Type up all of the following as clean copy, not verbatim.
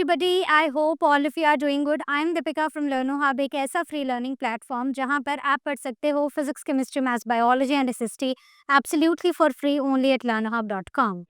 everybody, I hope all of you are doing good. I am Deepika from Learno Hub, एक ऐसा free learning platform जहां पर आप पढ़ सकते हो physics, chemistry, maths, biology and SST absolutely for free only at learnohub.com।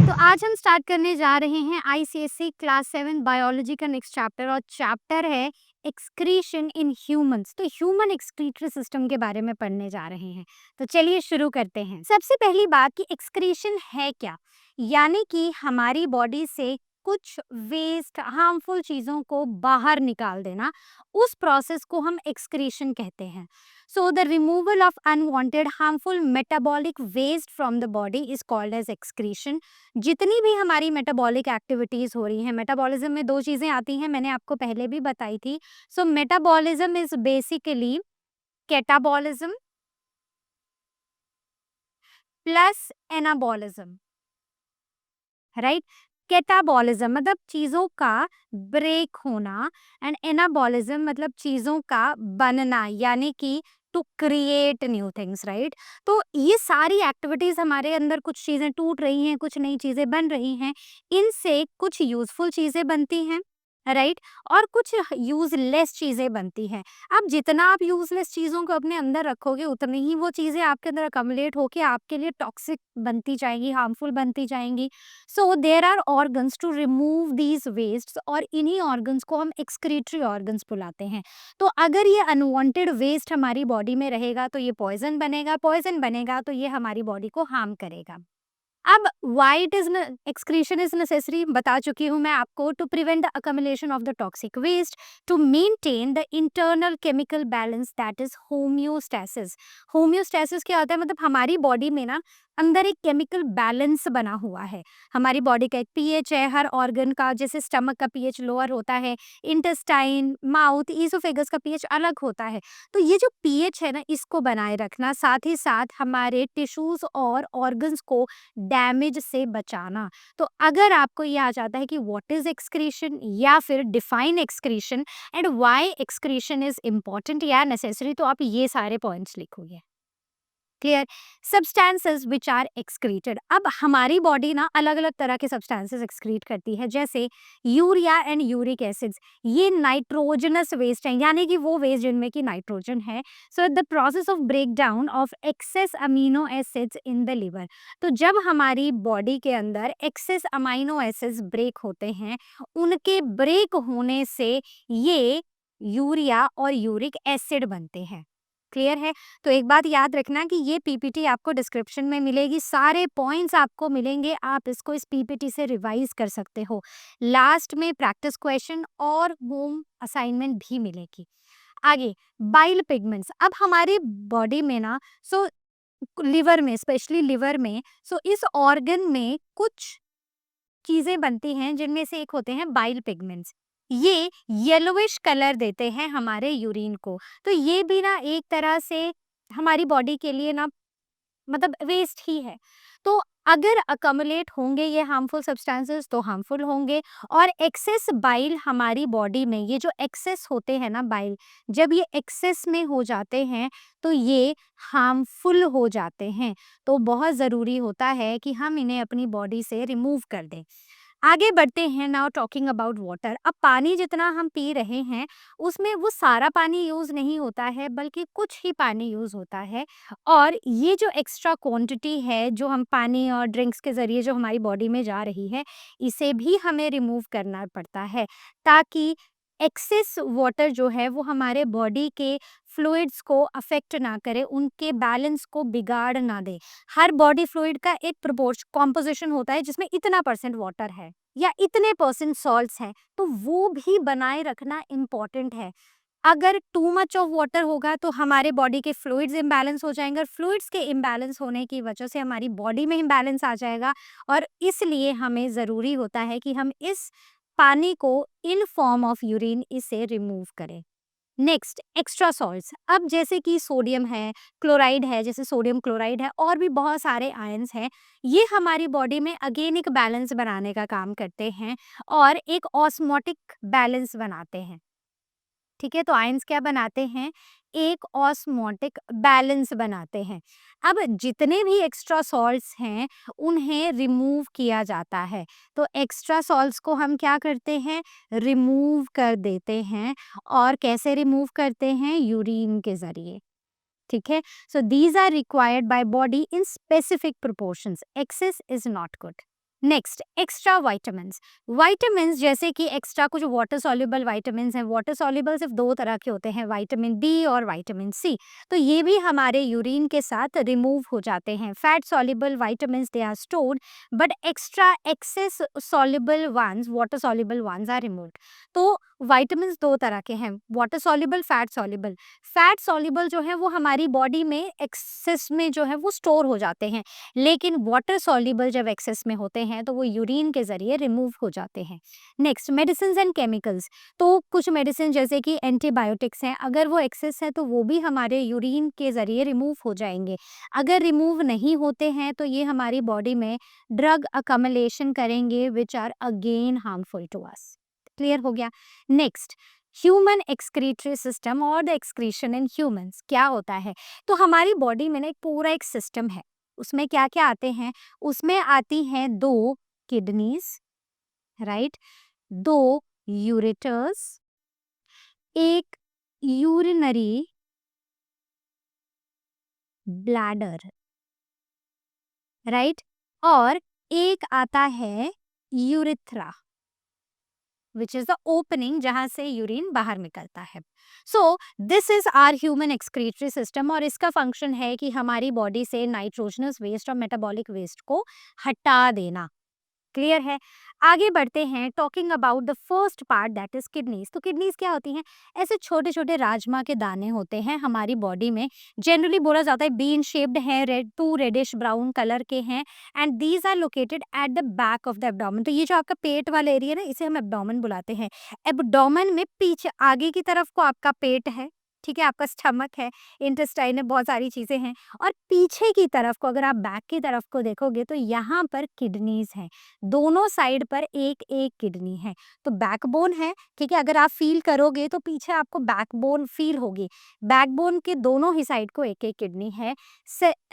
तो आज हम स्टार्ट करने जा रहे हैं आईसीएसई क्लास 7 बायोलॉजी का नेक्स्ट चैप्टर और चैप्टर है एक्सक्रीशन इन ह्यूमंस। तो ह्यूमन एक्सक्रीटरी सिस्टम के बारे में पढ़ने जा रहे हैं। तो चलिए शुरू करते हैं। सबसे पहली बात कि एक्सक्रीशन है क्या, यानी कि हमारी बॉडी से कुछ वेस्ट हार्मफुल चीज़ों को बाहर निकाल देना, उस प्रोसेस को हम एक्सक्रीशन कहते हैं। So the removal of unwanted harmful metabolic waste from the body is called as excretion. जितनी भी हमारी मेटाबॉलिक एक्टिविटीज़ हो रही हैं, मेटाबॉलिज्म में दो चीज़ें आती हैं, मैंने आपको पहले भी बताई थी। So metabolism is basically catabolism plus anabolism, right. Catabolism मतलब चीज़ों का ब्रेक होना एंड एनाबॉलिज्म मतलब चीज़ों का बनना, यानी कि to create new things, right. तो ये सारी एक्टिविटीज़ हमारे अंदर, कुछ चीज़ें टूट रही हैं, कुछ नई चीज़ें बन रही हैं, इनसे कुछ यूज़फुल चीज़ें बनती हैं, राइट, और कुछ यूज़लेस चीज़ें बनती हैं। अब जितना आप यूज़लेस चीज़ों को अपने अंदर रखोगे, उतनी ही वो चीज़ें आपके अंदर अकमलेट होके आपके लिए टॉक्सिक बनती जाएंगी, हार्मफुल बनती जाएंगी। So there are organs to remove these waste, और इन्हीं ऑर्गन्स को हम एक्सक्रीटरी ऑर्गन्स बुलाते हैं। तो अगर ये अनवांटेड वेस्ट हमारी बॉडी में रहेगा तो ये पॉइजन बनेगा, पॉइजन बनेगा तो ये हमारी बॉडी को हार्म करेगा। अब why it is excretion is necessary बता चुकी हूँ मैं आपको। To prevent the accumulation of the toxic waste, to maintain the internal chemical balance, that is homeostasis. Homeostasis क्या होता है, मतलब हमारी बॉडी में ना अंदर एक केमिकल बैलेंस बना हुआ है। हमारी बॉडी का एक पीएच है, हर ऑर्गन का, जैसे स्टमक का पीएच लोअर होता है, इंटेस्टाइन, माउथ, ईसोफेगस का पीएच अलग होता है। तो ये जो पीएच है ना, इसको बनाए रखना, साथ ही साथ हमारे टिश्यूज और ऑर्गन्स को डैमेज से बचाना। तो अगर आपको ये आ जाता है कि व्हाट इज एक्सक्रीशन या फिर define excretion and why excretion is important या नेसेसरी, तो आप ये सारे पॉइंट्स लिखोगे। Clear. Substances which are excreted. अब हमारी बॉडी ना अलग अलग तरह के सब्सटेंसेस एक्सक्रीट करती है, जैसे यूरिया एंड यूरिक एसिड्स। ये नाइट्रोजनस वेस्ट है, यानी कि वो वेस्ट जिनमें कि नाइट्रोजन है। So the process of break down of excess amino acids in the liver. तो जब हमारी बॉडी के अंदर एक्सेस अमीनो एसिड्स ब्रेक होते हैं, उनके ब्रेक होने से ये यूरिया और यूरिक एसिड बनते हैं। क्लियर है। तो एक बात याद रखना कि ये पीपीटी आपको डिस्क्रिप्शन में मिलेगी, सारे पॉइंट्स आपको मिलेंगे, आप इसको इस पीपीटी से रिवाइज कर सकते हो। लास्ट में प्रैक्टिस क्वेश्चन और होम असाइनमेंट भी मिलेगी। आगे, बाइल पिगमेंट्स। अब हमारी बॉडी में ना, सो लिवर में, स्पेशली लिवर में, सो इस ऑर्गन में कुछ चीजें बनती हैं, जिनमें से एक होते हैं बाइल पिगमेंट्स। ये येलोविश कलर देते हैं हमारे यूरिन को। तो ये भी ना एक तरह से हमारी बॉडी के लिए ना, मतलब वेस्ट ही है। तो अगर अकमुलेट होंगे ये हार्मफुल सब्सटेंसेस तो हार्मफुल होंगे। और एक्सेस बाइल हमारी बॉडी में, ये जो एक्सेस होते हैं ना बाइल, जब ये एक्सेस में हो जाते हैं तो ये हार्मफुल हो जाते हैं। तो बहुत ज़रूरी होता है कि हम इन्हें अपनी बॉडी से रिमूव कर दें। आगे बढ़ते हैं। Now talking about water. अब पानी जितना हम पी रहे हैं, उसमें वो सारा पानी यूज़ नहीं होता है, बल्कि कुछ ही पानी यूज़ होता है। और ये जो एक्स्ट्रा क्वांटिटी है, जो हम पानी और ड्रिंक्स के ज़रिए जो हमारी बॉडी में जा रही है, इसे भी हमें रिमूव करना पड़ता है, ताकि एक्सेस वाटर जो है वो हमारे बॉडी के फ्लूइड्स को अफेक्ट ना करे, उनके बैलेंस को बिगाड़ ना दे। हर बॉडी फ्लूइड का एक प्रोपोर्शन कॉम्पोजिशन होता है, जिसमें इतना परसेंट वाटर है या इतने परसेंट सॉल्ट्स हैं, तो वो भी बनाए रखना इम्पॉर्टेंट है। अगर टू मच ऑफ वाटर होगा तो हमारे बॉडी के फ्लूइड्स इम्बैलेंस हो जाएंगे, और फ्लूइड्स के इम्बैलेंस होने की वजह से हमारी बॉडी में इम्बैलेंस आ जाएगा। और इसलिए हमें ज़रूरी होता है कि हम इस पानी को इन फॉर्म ऑफ यूरिन इसे रिमूव करें। Next, extra salts. अब जैसे कि सोडियम है, क्लोराइड है, जैसे सोडियम क्लोराइड है, और भी बहुत सारे आयंस हैं, ये हमारी बॉडी में अगेन एक बैलेंस बनाने का काम करते हैं और एक ऑस्मोटिक बैलेंस बनाते हैं। ठीक है। तो आयंस क्या बनाते हैं एक ऑस्मोटिक बैलेंस बनाते हैं। अब जितने भी एक्स्ट्रा सॉल्ट्स हैं उन्हें रिमूव किया जाता है। तो एक्स्ट्रा सॉल्ट्स को हम क्या करते हैं, रिमूव कर देते हैं। और कैसे रिमूव करते हैं, यूरिन के जरिए। ठीक है, so these are required by body in specific proportions, excess is not good. Next, extra vitamin. Vitamin जैसे कि एक्स्ट्रा कुछ वाटर सॉल्युबल वाइटामिन हैं। वाटर सॉल्युबल सिर्फ दो तरह के होते हैं, विटामिन डी और विटामिन सी। तो ये भी हमारे यूरिन के साथ रिमूव हो जाते हैं। Fat soluble vitamin they are stored, but extra excess soluble ones, water soluble ones are removed. तो वाइटामिन दो तरह के हैं, water soluble, fat soluble. Fat soluble जो है वो हमारी बॉडी में एक्सेस में जो है वो स्टोर हो जाते हैं, लेकिन वाटर सॉल्युबल जब एक्सेस में होते हैं तो वो यूरिन के जरिए रिमूव हो जाते हैं। Next, medicine and chemicals. तो कुछ मेडिसिन जैसे कि एंटीबायोटिक्स हैं, अगर वो एक्सेस है तो वो भी हमारे यूरिन के जरिए रिमूव हो जाएंगे। अगर रिमूव नहीं होते हैं तो ये हमारी बॉडी में ड्रग अकमलेशन करेंगे which are again harmful to us. Clear हो गया। नेक्स्ट, ह्यूमन एक्सक्रीटरी सिस्टम और द एक्सक्रीशन इन ह्यूमंस। क्या होता है, तो हमारी बॉडी में ना एक पूरा एक सिस्टम है, उसमें क्या क्या आते हैं, उसमें आती हैं दो किडनीज, राइट, दो यूरेटर्स, एक यूरिनरी ब्लैडर, राइट, और एक आता है urethra, which is the opening जहां से यूरिन बाहर निकलता है। So this is our human excretory system, और इसका फंक्शन है कि हमारी बॉडी से नाइट्रोजनस वेस्ट और मेटाबॉलिक वेस्ट को हटा देना। क्लियर है। आगे बढ़ते हैं, talking about the first part that is kidneys. तो किडनीज क्या होती हैं, ऐसे छोटे छोटे राजमा के दाने होते हैं हमारी बॉडी में। जनरली बोला जाता है बीन शेप्ड है, टू रेडिश ब्राउन कलर के हैं, and these are located at the back of the abdomen. तो ये जो आपका पेट वाला एरिया ना, इसे हम एब्डोमेन बुलाते हैं। एब्डोमेन में पीछे आगे की तरफ को आपका पेट है, ठीक है, आपका स्टमक है, इंटेस्टाइन है, बहुत सारी चीजें हैं। और पीछे की तरफ को, अगर आप बैक की तरफ को देखोगे तो यहाँ पर किडनीज हैं। दोनों साइड पर एक एक किडनी है। तो बैकबोन है, ठीक है, अगर आप फील करोगे तो पीछे आपको बैकबोन फील होगी। बैकबोन के दोनों ही साइड को एक एक किडनी है।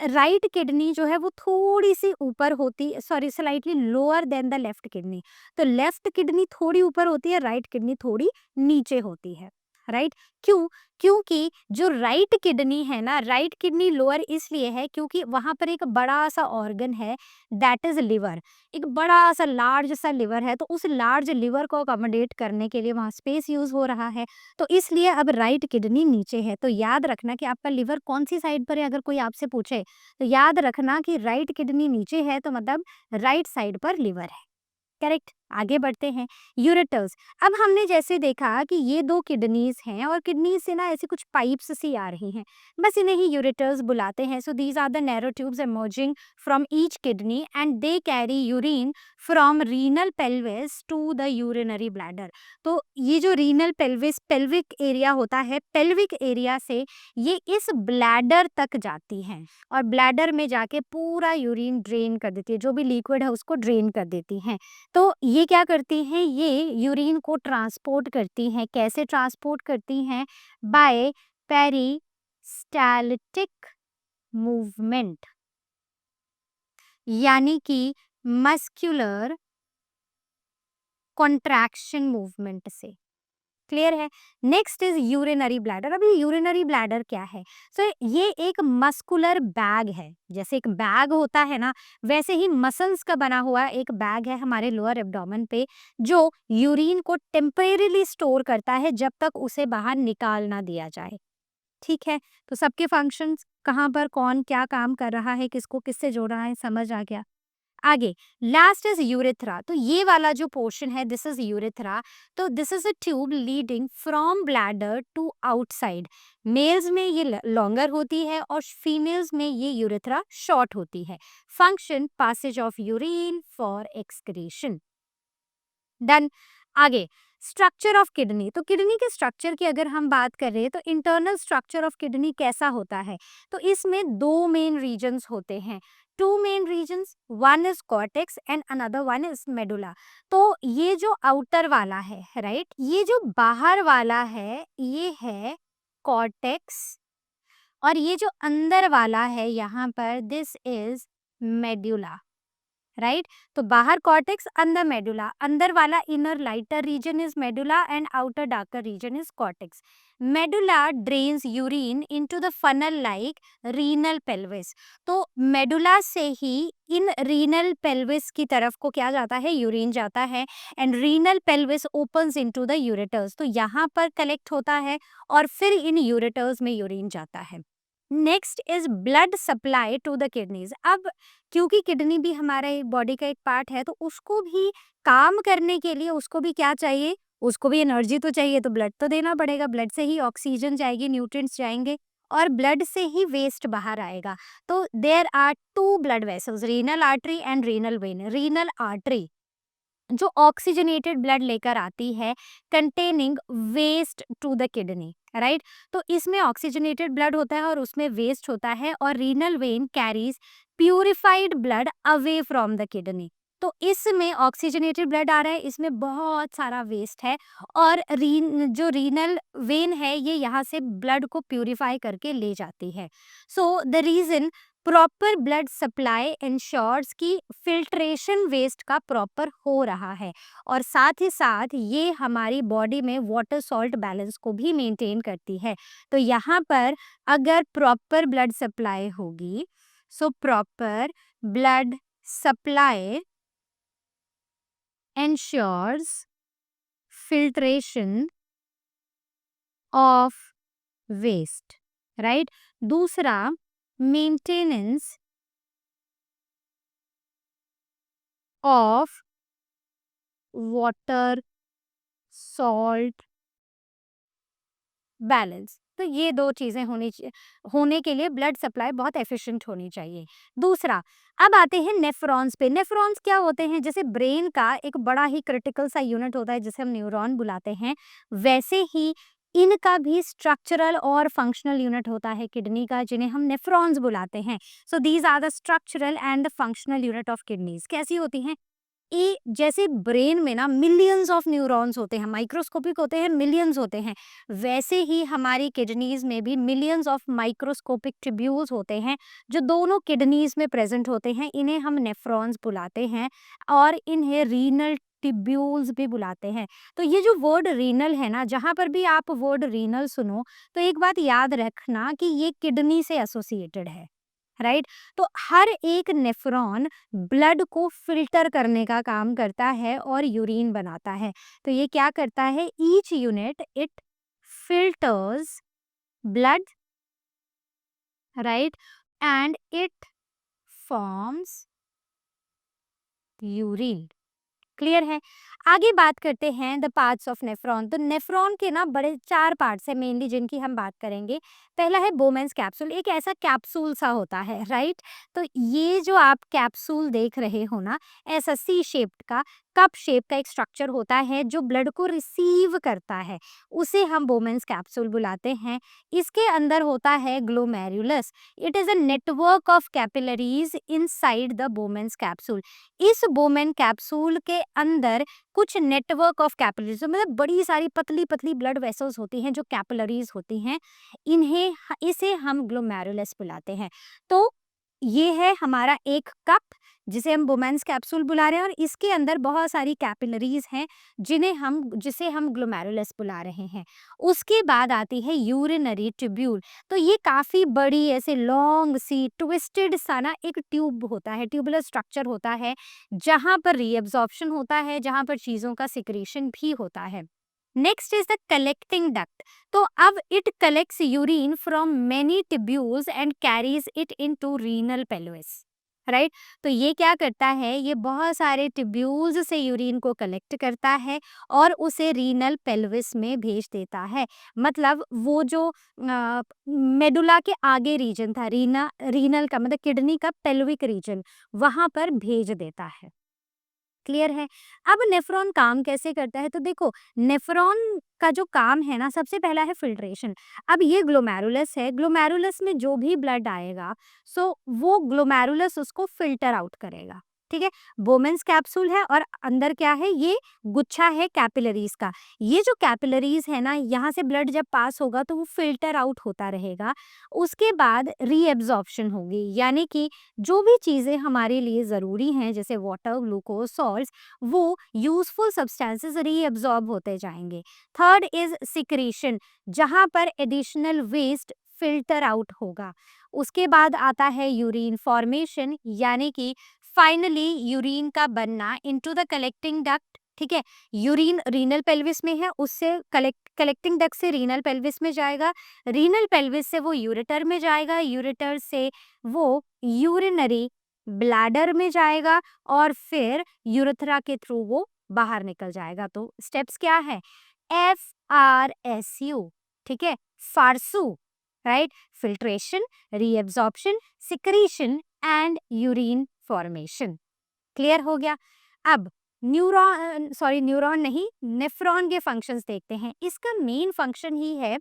राइट किडनी जो है वो थोड़ी सी ऊपर होती, sorry, slightly lower than the left kidney. तो लेफ्ट किडनी थोड़ी ऊपर होती है, राइट किडनी थोड़ी नीचे होती है, राइट। क्यों, क्योंकि जो राइट किडनी है ना, राइट किडनी लोअर इसलिए है क्योंकि वहां पर एक बड़ा सा ऑर्गन है, दैट इज लिवर। एक बड़ा सा लार्ज सा लिवर है, तो उस लार्ज लिवर को अकोमोडेट करने के लिए वहाँ स्पेस यूज हो रहा है, तो इसलिए अब राइट किडनी नीचे है। तो याद रखना कि आपका लिवर कौन सी साइड पर है, अगर कोई आपसे पूछे तो याद रखना कि राइट किडनी नीचे है, तो मतलब राइट साइड पर लिवर है। करेक्ट। आगे बढ़ते हैं, यूरेटर्स। अब हमने जैसे देखा कि ये दो किडनीज हैं और किडनीज से ना ऐसी कुछ पाइप्स सी आ रही हैं, बस इन्हें ही यूरेटर्स बुलाते हैं। So these are the narrow tubes emerging from each kidney and they carry urine from renal pelvis to the urinary bladder. तो ये जो रीनल पेल्विस, पेल्विक एरिया होता है, पेल्विक एरिया से ये इस ब्लैडर तक जाती हैं और ब्लैडर में जाके पूरा यूरिन ड्रेन कर देती है, जो भी लिक्विड है उसको ड्रेन कर देती हैं। तो ये क्या करती हैं, ये यूरिन को ट्रांसपोर्ट करती हैं। कैसे ट्रांसपोर्ट करती हैं, बाय पेरिस्टाल्टिक मूवमेंट, यानी कि मस्कुलर कॉन्ट्रैक्शन मूवमेंट से। क्लियर है। Next is urinary bladder. अभी यूरिनरी ब्लैडर क्या है, सो ये एक मस्कुलर बैग है। जैसे एक बैग होता है ना, वैसे ही मसल्स का बना हुआ एक बैग है हमारे लोअर एब्डोमेन पे, जो यूरिन को टेम्परेरीली स्टोर करता है जब तक उसे बाहर निकाल ना दिया जाए। ठीक है, तो सबके फंक्शंस कहाँ पर कौन क्या काम कर रहा है, किसको किससे जोड़ रहा है, समझ आ गया। आगे, लास्ट इज यूरेथ्रा। तो ये वाला जो पोर्शन है, दिस इज यूरेथ्रा। तो this is a tube leading from bladder to outside. Males में ये लॉन्गर होती है और फीमेल्स में ये यूरेथ्रा शॉर्ट होती है। Function, passage of urine for excretion. Done. आगे, स्ट्रक्चर ऑफ किडनी। तो किडनी के स्ट्रक्चर की अगर हम बात करें तो इंटरनल स्ट्रक्चर ऑफ किडनी कैसा होता है, तो इसमें दो मेन रीजन्स होते हैं। Two main regions, one is cortex and another one is medulla. तो ये जो आउटर वाला है, राइट, ये जो बाहर वाला है, ये है कॉर्टेक्स, और ये जो अंदर वाला है यहाँ पर, दिस इज मेडुला, राइट। तो बाहर कॉर्टेक्स, अंदर मेडुला, अंदर वाला inner lighter region is medulla and outer darker region is cortex. Medulla drains urine into the funnel like renal pelvis. तो मेडुला से ही इन रीनल पेल्विस की तरफ को क्या जाता है, यूरिन जाता है, and renal pelvis opens into the ureters. तो यहाँ पर कलेक्ट होता है और फिर इन यूरेटर्स में यूरिन जाता है। Next is blood supply to the kidneys. अब क्योंकि किडनी भी हमारे बॉडी का एक पार्ट है, तो उसको भी काम करने के लिए उसको भी क्या चाहिए, उसको भी एनर्जी तो चाहिए, तो ब्लड तो देना पड़ेगा। ब्लड से ही ऑक्सीजन जाएगी, न्यूट्रिएंट्स जाएंगे, और ब्लड से ही वेस्ट बाहर आएगा। तो there are two blood vessels, renal artery and renal vein. Renal artery जो ऑक्सीजनेटेड ब्लड लेकर आती है containing waste to the kidney, right. तो इसमें ऑक्सीजनेटेड ब्लड होता है और उसमें वेस्ट होता है, और renal vein carries purified blood away from the kidney. तो इसमें ऑक्सीजनेटेड ब्लड आ रहा है, इसमें बहुत सारा वेस्ट है, और जो रीनल वेन है ये यहाँ से ब्लड को प्यूरिफाई करके ले जाती है। So the reason proper blood supply ensures कि फिल्ट्रेशन वेस्ट का प्रॉपर हो रहा है, और साथ ही साथ ये हमारी बॉडी में वाटर सॉल्ट बैलेंस को भी मेंटेन करती है। तो यहाँ पर अगर प्रॉपर ब्लड सप्लाई होगी, so proper blood supply ensures filtration of waste, right। दूसरा, maintenance of water salt balance. तो ये दो चीजें होने के लिए ब्लड सप्लाई बहुत एफिशिएंट होनी चाहिए। दूसरा, अब आते हैं नेफ्रॉन्स पे। नेफ्रॉन्स क्या होते हैं, जैसे ब्रेन का एक बड़ा ही क्रिटिकल सा यूनिट होता है जिसे हम न्यूरॉन बुलाते हैं, वैसे ही इनका भी स्ट्रक्चरल और फंक्शनल यूनिट होता है किडनी का, जिन्हें हम नेफ्रॉन्स बुलाते हैं। So these are the structural and the functional unit of kidneys. कैसी होती हैं, ये जैसे ब्रेन में ना मिलियंस ऑफ न्यूरॉन्स होते हैं, माइक्रोस्कोपिक होते हैं, मिलियंस होते हैं, वैसे ही हमारी किडनीज में भी मिलियंस ऑफ माइक्रोस्कोपिक ट्यूब्यूल्स होते हैं जो दोनों किडनीज में प्रेजेंट होते हैं। इन्हें हम नेफ्रॉन्स बुलाते हैं, और इन्हें रीनल ट्यूब्यूल्स भी बुलाते हैं। तो ये जो वर्ड रीनल है ना, जहाँ पर भी आप वर्ड रीनल सुनो तो एक बात याद रखना कि ये किडनी से एसोसिएटेड है, राइट। तो हर एक नेफ्रॉन ब्लड को फिल्टर करने का काम करता है और यूरिन बनाता है। तो ये क्या करता है, each unit it filters blood, right, and it forms urine. Clear है। आगे बात करते हैं द पार्ट्स ऑफ नेफ्रॉन। तो नेफ्रॉन के ना बड़े 4 पार्ट्स हैं मेनली जिनकी हम बात करेंगे। पहला है बोमेंस कैप्सूल, एक ऐसा कैप्सूल सा होता है, राइट। तो ये जो आप कैप्सूल देख रहे हो ना, ऐसा सी शेप्ड का, कप शेप का एक स्ट्रक्चर होता है जो ब्लड को रिसीव करता है, उसे हम बोमेंस कैप्सूल बुलाते हैं। इसके अंदर होता है glomerulus. It is a network of capillaries inside the बोमेंस capsule. इस बोमेन कैप्सूल के अंदर कुछ नेटवर्क ऑफ कैपिलरीज, मतलब बड़ी सारी पतली पतली ब्लड वेसल्स होती हैं जो कैपिलरीज होती हैं, इसे हम ग्लोमेरुलस बुलाते हैं। तो ये है हमारा एक कप जिसे हम बोमेंस कैप्सूल बुला रहे हैं, और इसके अंदर बहुत सारी कैपिलरीज हैं जिसे हम ग्लोमेरुलस बुला रहे हैं। उसके बाद आती है यूरिनरी ट्यूब्यूल। तो ये काफ़ी बड़ी ऐसे लॉन्ग सी ट्विस्टेड सा ना एक ट्यूब होता है, ट्यूबुलर स्ट्रक्चर होता है, जहाँ पर रीअब्जॉर्प्शन होता है, जहाँ पर चीज़ों का सिक्रीशन भी होता है। Next is the collecting duct. तो अब it collects urine from many tubules and carries it into renal pelvis, right. तो ये क्या करता है, ये बहुत सारे ट्यूब्यूल्स से यूरिन को कलेक्ट करता है और उसे रीनल पेल्विस में भेज देता है। मतलब वो जो मेडुला के आगे रीजन था, रीनल का मतलब किडनी का पेल्विक रीजन, वहां पर भेज देता है। क्लियर है। अब नेफ्रॉन काम कैसे करता है, तो देखो नेफ्रॉन का जो काम है ना, सबसे पहला है फिल्ट्रेशन। अब ये ग्लोमेरुलस है, ग्लोमेरुलस में जो भी ब्लड आएगा, सो वो ग्लोमेरुलस उसको फिल्टर आउट करेगा, ठीक है, बोमेन्स कैप्सूल है और अंदर क्या है, ये गुच्छा है कैपिलरीज का। ये जो कैपिलरीज है ना, यहाँ से ब्लड जब पास होगा तो वो फिल्टर आउट होता रहेगा। उसके बाद रीएब्जॉर्प्शन होगी, यानी कि जो भी चीज़ें हमारे लिए ज़रूरी हैं जैसे वाटर, ग्लूकोज, सॉल्ट्स, वो यूजफुल सब्सटेंसेस रीएब्जॉर्ब होते जाएंगे। थर्ड इज सिक्रीशन, जहाँ पर एडिशनल वेस्ट फिल्टर आउट होगा। उसके बाद आता है यूरिन फॉर्मेशन, यानी कि फाइनली यूरिन का बनना इनटू द कलेक्टिंग डक्ट। ठीक है, यूरिन रीनल पेल्विस में है, उससे कलेक्टिंग डक्ट से रीनल पेल्विस में जाएगा, रीनल पेल्विस से वो यूरेटर में जाएगा, यूरेटर से वो यूरिनरी ब्लैडर में जाएगा और फिर यूरेथ्रा के थ्रू वो बाहर निकल जाएगा। तो स्टेप्स क्या है, FRSU, ठीक है, फारसू, right, filtration, reabsorption, secretion and urine formation. Clear हो गया। अब न्यूरॉन नहीं, नेफ्रॉन के फंक्शंस देखते हैं। इसका मेन फंक्शन ही है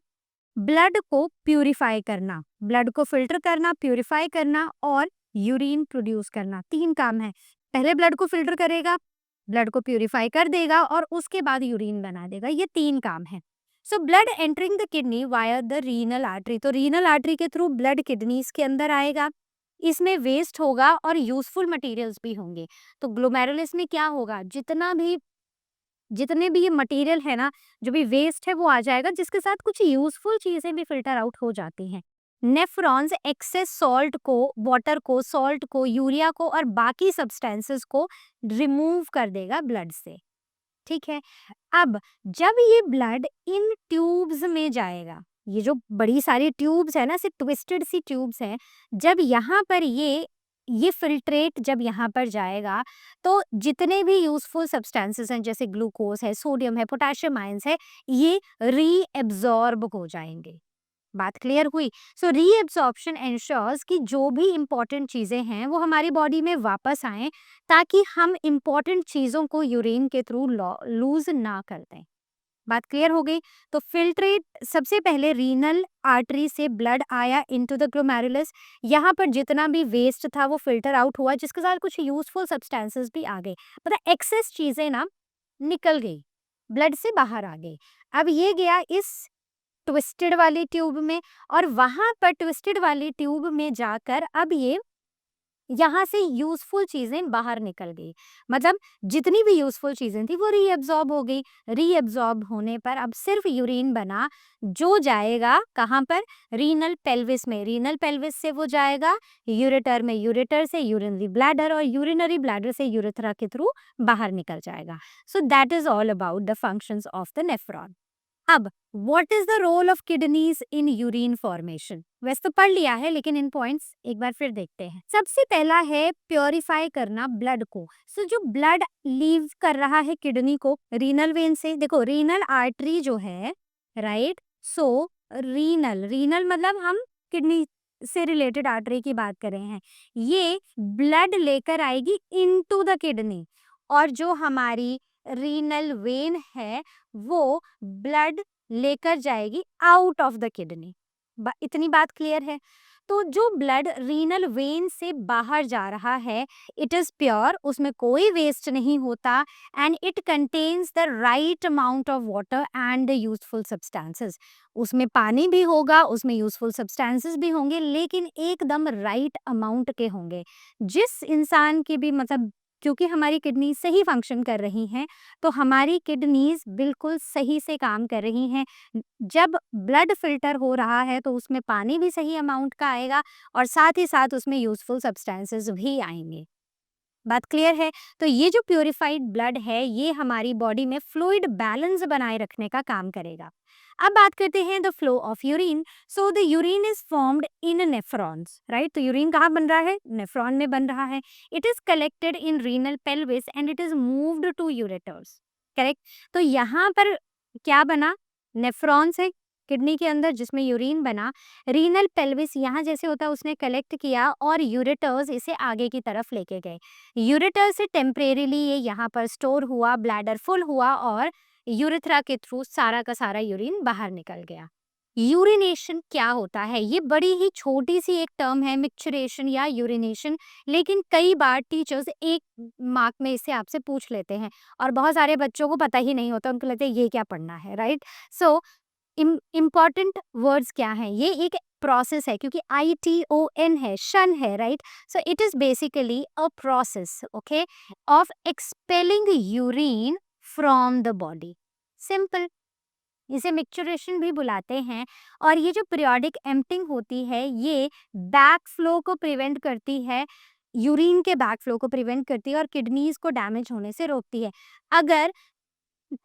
ब्लड को प्यूरिफाई करना, ब्लड को फिल्टर करना, प्यूरिफाई करना और यूरिन प्रोड्यूस करना। 3 काम है, पहले ब्लड को फिल्टर करेगा, ब्लड को प्यूरिफाई कर देगा और उसके बाद यूरिन बना देगा। ये 3 काम है। So blood entering the kidney via the renal artery, तो रीनल आर्टरी के थ्रू ब्लड किडनीज के अंदर आएगा, इसमें वेस्ट होगा और यूजफुल मटेरियल्स भी होंगे। तो ग्लोमेरुलस में क्या होगा, जितने भी ये मटेरियल है ना, जो भी वेस्ट है वो आ जाएगा, जिसके साथ कुछ यूजफुल चीजें भी फिल्टर आउट हो जाती हैं। नेफ्रॉन्स एक्सेस सॉल्ट को, वाटर को, सॉल्ट को, यूरिया को और बाकी सब्सटेंसेस को रिमूव कर देगा ब्लड से। ठीक है, अब जब ये ब्लड इन ट्यूब्स में जाएगा, ये जो बड़ी सारी ट्यूब्स है ना, सिर्फ ट्विस्टेड सी ट्यूब्स हैं, जब यहाँ पर ये फिल्ट्रेट जब यहाँ पर जाएगा तो जितने भी यूजफुल सब्सटेंसेस हैं जैसे ग्लूकोज है, सोडियम है, पोटेशियम आयंस है, ये रीएब्जॉर्ब हो जाएंगे। बात क्लियर हुई। सो रीएब्जॉर्प्शन एंश्योर्स कि जो भी इंपॉर्टेंट चीजें हैं वो हमारी बॉडी में वापस आएं, ताकि हम इंपॉर्टेंट चीजों को यूरिन के थ्रू लूज ना कर दें। बात क्लियर हो गई। तो फिल्ट्रेट, सबसे पहले रीनल आर्टरी से ब्लड आया इनटू द ग्लोमेरुलस, यहाँ पर जितना भी वेस्ट था वो फिल्टर आउट हुआ, जिसके साथ कुछ यूजफुल सब्सटेंसेस भी आ गए, मतलब एक्सेस चीजें ना निकल गई, ब्लड से बाहर आ गई। अब ये गया इस ट्विस्टेड वाली ट्यूब में और वहां पर ट्विस्टेड वाली ट्यूब में जाकर अब ये यहाँ से यूजफुल चीजें बाहर निकल गई, मतलब जितनी भी यूजफुल चीजें थी वो रीएब्जॉर्ब हो गई। रीएब्जॉर्ब होने पर अब सिर्फ यूरिन बना, जो जाएगा कहाँ पर, रीनल पेल्विस में, रीनल पेल्विस से वो जाएगा यूरेटर में, यूरेटर से यूरिनरी ब्लैडर और यूरिनरी ब्लैडर से यूरेथ्रा के थ्रू बाहर निकल जाएगा। So that is all about the functions of the nephron. अब what is the role of kidneys in urine formation, वैसे तो पढ़ लिया है लेकिन इन पॉइंट्स एक बार फिर देखते हैं। सबसे पहला है प्योरीफाई करना ब्लड को। सो जो ब्लड लीव कर रहा है किडनी को रीनल वेन से, देखो रीनल आर्टरी जो है, राइट, सो रीनल मतलब हम किडनी से रिलेटेड आर्टरी की बात कर रहे हैं, ये ब्लड लेकर आएगी इनटू द किडनी और जो हमारी रीनल वेन है वो ब्लड लेकर जाएगी आउट ऑफ द किडनी। इतनी बात क्लियर है। तो जो ब्लड रीनल वेन से बाहर जा रहा है, इट इज प्योर, उसमें कोई वेस्ट नहीं होता and it contains the right amount of water and useful substances. उसमें पानी भी होगा, उसमें यूजफुल सब्सटेंसेस भी होंगे, लेकिन एकदम राइट अमाउंट के होंगे। जिस इंसान की भी, मतलब क्योंकि हमारी किडनी सही फंक्शन कर रही हैं, तो हमारी किडनीज बिल्कुल सही से काम कर रही हैं। जब ब्लड फिल्टर हो रहा है तो उसमें पानी भी सही अमाउंट का आएगा और साथ ही साथ उसमें यूजफुल सब्सटेंसेस भी आएंगे। बात क्लियर है। तो ये जो प्योरीफाइड ब्लड है ये हमारी बॉडी में फ्लूइड बैलेंस बनाए रखने का काम करेगा। अब बात करते हैं the flow of urine. So the urine is formed in nephrons, right. तो यूरिन कहाँ बन रहा है, नेफ्रॉन में बन रहा है। It is collected in renal pelvis and it is moved to ureters, correct. तो यहाँ पर क्या बना, नेफ्रॉन्स है किडनी के अंदर जिसमें यूरिन बना, रीनल पेल्विस यहाँ जैसे होता है उसने कलेक्ट किया और यूरेटर्स इसे आगे की तरफ लेके गए। यूरेटर से टेम्परेरीली ये यहाँ पर स्टोर हुआ, ब्लैडर फुल हुआ और यूरेथ्रा के थ्रू सारा का सारा यूरिन बाहर निकल गया। यूरिनेशन क्या होता है? ये बड़ी ही छोटी सी एक टर्म है, मिक्चरेशन या यूरिनेशन, लेकिन कई बार टीचर्स एक मार्क में इसे आपसे पूछ लेते हैं और बहुत सारे बच्चों को पता ही नहीं होता, उनको लगता है ये क्या पढ़ना है, राइट? सो इम्पॉर्टेंट वर्ड्स क्या हैं? ये एक प्रोसेस है, क्योंकि ITON है, शन है, right? So it is basically a process, okay, of expelling urine from the body. Simple, इसे मिक्चुरेशन भी बुलाते हैं। और ये जो पीरियोडिक एम्प्टिंग होती है, ये बैक फ्लो को प्रिवेंट करती है, यूरिन के बैक फ्लो को प्रिवेंट करती है और किडनीज को डैमेज होने से रोकती है। अगर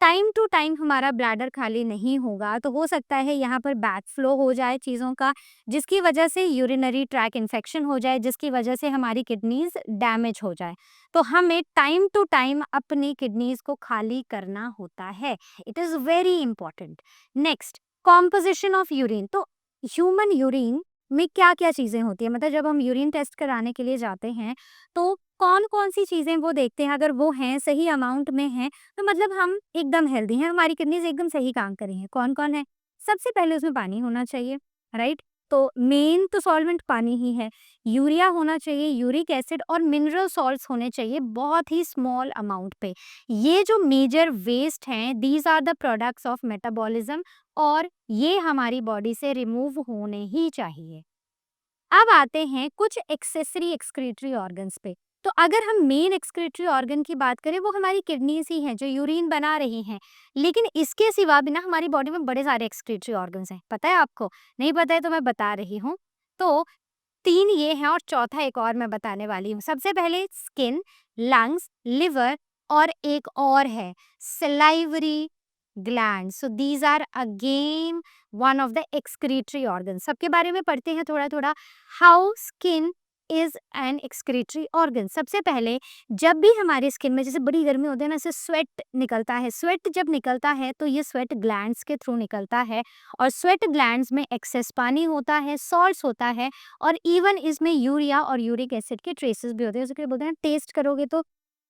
टाइम टू टाइम हमारा ब्लैडर खाली नहीं होगा, तो हो सकता है यहाँ पर बैक फ्लो हो जाए चीज़ों का, जिसकी वजह से यूरिनरी ट्रैक इन्फेक्शन हो जाए, जिसकी वजह से हमारी किडनीज डैमेज हो जाए। तो हमें टाइम टू टाइम अपनी किडनीज को खाली करना होता है। It is very important. Next, composition of urine. तो ह्यूमन यूरिन में क्या क्या चीज़ें होती है, मतलब जब हम यूरिन टेस्ट कराने के लिए जाते हैं, तो कौन कौन सी चीज़ें वो देखते हैं, अगर वो हैं, सही अमाउंट में हैं, तो मतलब हम एकदम हेल्दी हैं, हमारी किडनीज एकदम सही काम कर रही हैं। कौन-कौन है? सबसे पहले उसमें पानी होना चाहिए, राइट? तो मेन तो सॉल्वेंट पानी ही है। यूरिया होना चाहिए, यूरिक एसिड और मिनरल सॉल्ट्स होने चाहिए बहुत ही स्मॉल अमाउंट पे। ये जो मेजर वेस्ट हैं, these are the products of metabolism और ये हमारी बॉडी से रिमूव होने ही चाहिए। अब आते हैं कुछ एक्सेसरी एक्सक्रीटरी ऑर्गन्स पे। तो अगर हम मेन एक्सक्रीटरी ऑर्गन की बात करें, वो हमारी किडनीज ही हैं जो यूरिन बना रही हैं। लेकिन इसके सिवा भी ना हमारी बॉडी में बड़े सारे एक्सक्रीटरी ऑर्गन्स हैं। पता है आपको? नहीं पता है तो मैं बता रही हूँ। तो 3 ये हैं और चौथा एक और मैं बताने वाली हूँ। सबसे पहले स्किन, लंग्स, लिवर और एक और है salivary gland. So these are again one of the excretory organ. सबके बारे में पढ़ते हैं थोड़ा-थोड़ा। How skin is an excretory organ. सबसे पहले, जब भी हमारी स्किन में जैसे बड़ी गर्मी होती है ना, ऐसे स्वेट निकलता है। स्वेट जब निकलता है तो ये स्वेट ग्लैंड्स के थ्रू निकलता है और स्वेट ग्लैंड्स में एक्सेस पानी होता है, सॉल्ट्स होता है और इवन इसमें यूरिया और यूरिक एसिड के ट्रेसेस भी होते हैं। जैसे कि बोलते हैं टेस्ट करोगे तो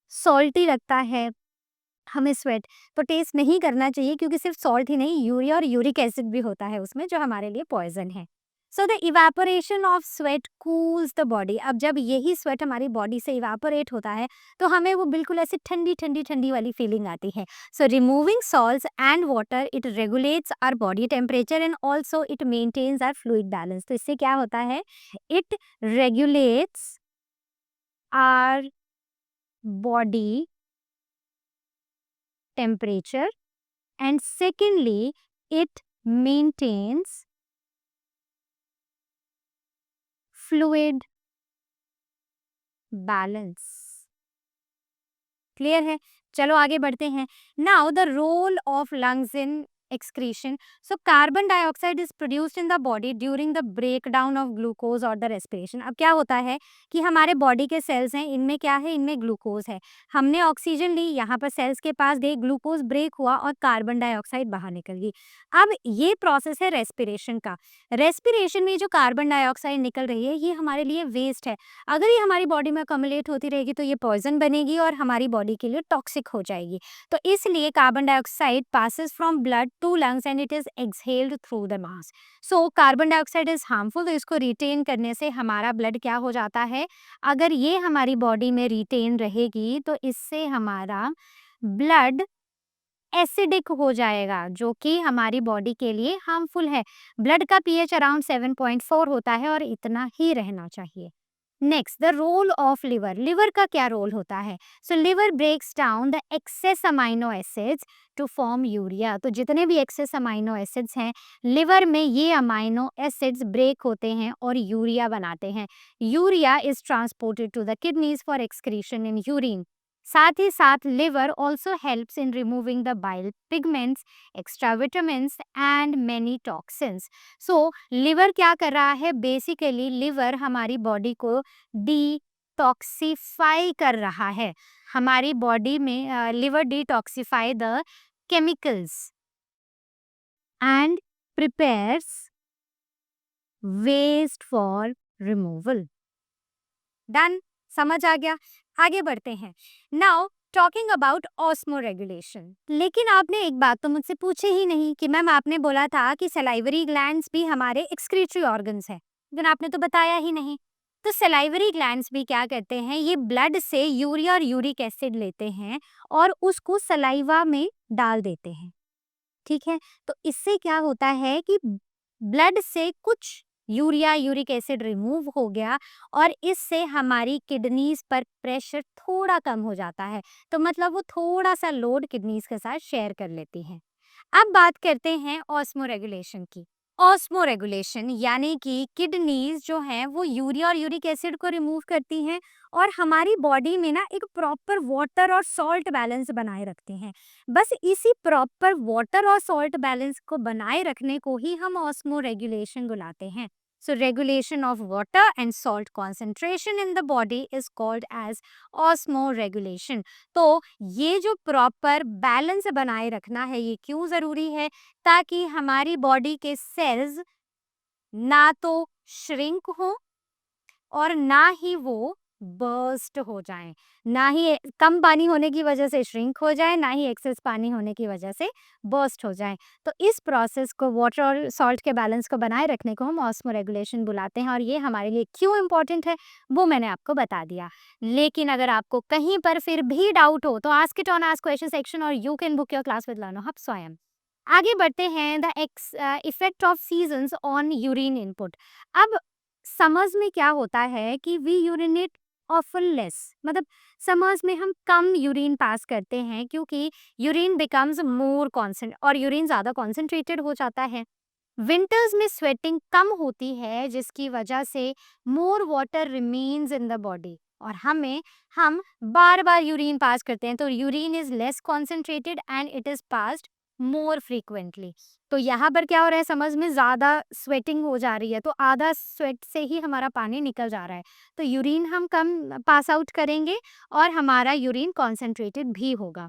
सॉल्टी लगता है हमें स्वेट, तो टेस्ट नहीं करना चाहिए, क्योंकि सिर्फ सॉल्ट ही नहीं, यूरिया और यूरिक एसिड भी होता है उसमें, जो हमारे लिए पॉइजन है। So the evaporation of sweat cools the body. अब जब यही स्वेट हमारी बॉडी से इवेपोरेट होता है, तो हमें वो बिल्कुल ऐसी ठंडी ठंडी ठंडी वाली फीलिंग आती है। So removing salts and water, it regulates our body temperature and also it maintains our fluid balance. तो इससे क्या होता है? It regulates our body temperature, and secondly it maintains fluid balance। Clear है? चलो आगे बढ़ते हैं। Now the role of lungs in excretion। so carbon dioxide is produced in the body during the breakdown of glucose or the respiration। अब क्या होता है कि हमारे बॉडी के सेल्स हैं, इनमें क्या है? इनमें ग्लूकोज है। हमने ऑक्सीजन ली, यहाँ पर सेल्स के पास गई, ग्लूकोज ब्रेक हुआ और कार्बन डाइऑक्साइड बाहर निकल गई। अब ये प्रोसेस है रेस्पिरेशन का। रेस्पिरेशन में जो कार्बन डाइऑक्साइड निकल रही है, ये हमारे लिए वेस्ट है। अगर ये हमारी बॉडी में अकमुलेट होती रहेगी तो ये पॉइजन बनेगी और हमारी बॉडी के लिए टॉक्सिक हो जाएगी। तो इसलिए carbon dioxide passes from blood to lungs and it is exhaled through the mass. So carbon dioxide is harmful, तो इसको रिटेन करने से हमारा ब्लड क्या हो जाता है? अगर ये हमारी बॉडी में रिटेन रहेगी तो इससे हमारा ब्लड एसिडिक हो जाएगा, जो कि हमारी बॉडी के लिए हार्मफुल है। ब्लड का पीएच अराउंड 7.4 होता है और इतना ही रहना चाहिए। Next, the role of liver. Liver का क्या रोल होता है? So liver breaks down the excess amino acids to form urea. तो जितने भी एक्सेस अमाइनो एसिड्स हैं, लिवर में ये अमाइनो एसिड्स ब्रेक होते हैं और यूरिया बनाते हैं। Urea is transported to the kidneys for excretion in urine. साथ ही साथ liver also helps in removing the bile pigments, extra vitamins and many toxins. So liver क्या कर रहा है? बेसिकली लिवर हमारी बॉडी को डिटॉक्सिफाई कर रहा है। हमारी बॉडी में liver detoxify the chemicals and prepares waste for removal. Done? समझ आ गया? आगे बढ़ते हैं। Now talking about osmoregulation. लेकिन आपने एक बात तो मुझसे पूछी ही नहीं कि मैम आपने बोला था कि सलाइवरी ग्लैंड्स भी हमारे एक्सक्रीटरी ऑर्गन्स है, लेकिन आपने तो बताया ही नहीं। तो सलाइवरी ग्लैंड्स भी क्या करते हैं, ये ब्लड से यूरिया और यूरिक एसिड लेते हैं और उसको सलाइवा में डाल देते हैं, ठीक है। तो इससे क्या होता है कि ब्लड से कुछ यूरिया यूरिक एसिड रिमूव हो गया और इससे हमारी किडनीज पर प्रेशर थोड़ा कम हो जाता है। तो मतलब वो थोड़ा सा लोड किडनीज के साथ शेयर कर लेती हैं। अब बात करते हैं ऑस्मोरेगुलेशन की। ऑस्मोरेगुलेशन यानी कि किडनीज जो हैं वो यूरिया और यूरिक एसिड को रिमूव करती हैं और हमारी बॉडी में ना एक प्रॉपर वाटर और सॉल्ट बैलेंस बनाए रखती हैं। बस इसी प्रॉपर वाटर और सॉल्ट बैलेंस को बनाए रखने को ही हम ऑस्मोरेगुलेशन बुलाते हैं। So regulation of water and salt concentration in the body is called as osmoregulation. तो ये जो प्रॉपर बैलेंस बनाए रखना है ये क्यों ज़रूरी है, ताकि हमारी बॉडी के सेल्स ना तो श्रिंक हो और ना ही वो बर्स्ट हो जाएं, ना ही कम पानी होने की वजह से श्रिंक हो जाए, ना ही एक्सेस पानी होने की वजह से बर्स्ट हो जाए। तो इस प्रोसेस को वाटर और सॉल्ट के बैलेंस को बनाए रखने को हम ऑस्मोरेगुलेशन बुलाते हैं और ये हमारे लिए क्यों इम्पोर्टेंट है वो मैंने आपको बता दिया। लेकिन अगर आपको कहीं पर फिर भी डाउट हो तो ask it on ask question section और you can book your class with learno hub Swayam. आगे बढ़ते हैं the effect of seasons on urine input. अब समर्स में क्या होता है कि वी यूरिनेट ऑफन लेस, मतलब समर्स में हम कम यूरिन पास करते हैं क्योंकि यूरिन बिकम्स मोर कॉन्सेंट और यूरिन ज़्यादा कॉन्सेंट्रेटेड हो जाता है। विंटर्स में स्वेटिंग कम होती है जिसकी वजह से more water remains in the body और हम बार बार यूरिन पास करते हैं तो urine is less concentrated and it is passed more frequently. तो यहाँ पर क्या हो रहा है, समझ में ज़्यादा स्वेटिंग हो जा रही है तो आधा स्वेट से ही हमारा पानी निकल जा रहा है, तो यूरिन हम कम पास आउट करेंगे और हमारा यूरिन कॉन्सेंट्रेटेड भी होगा।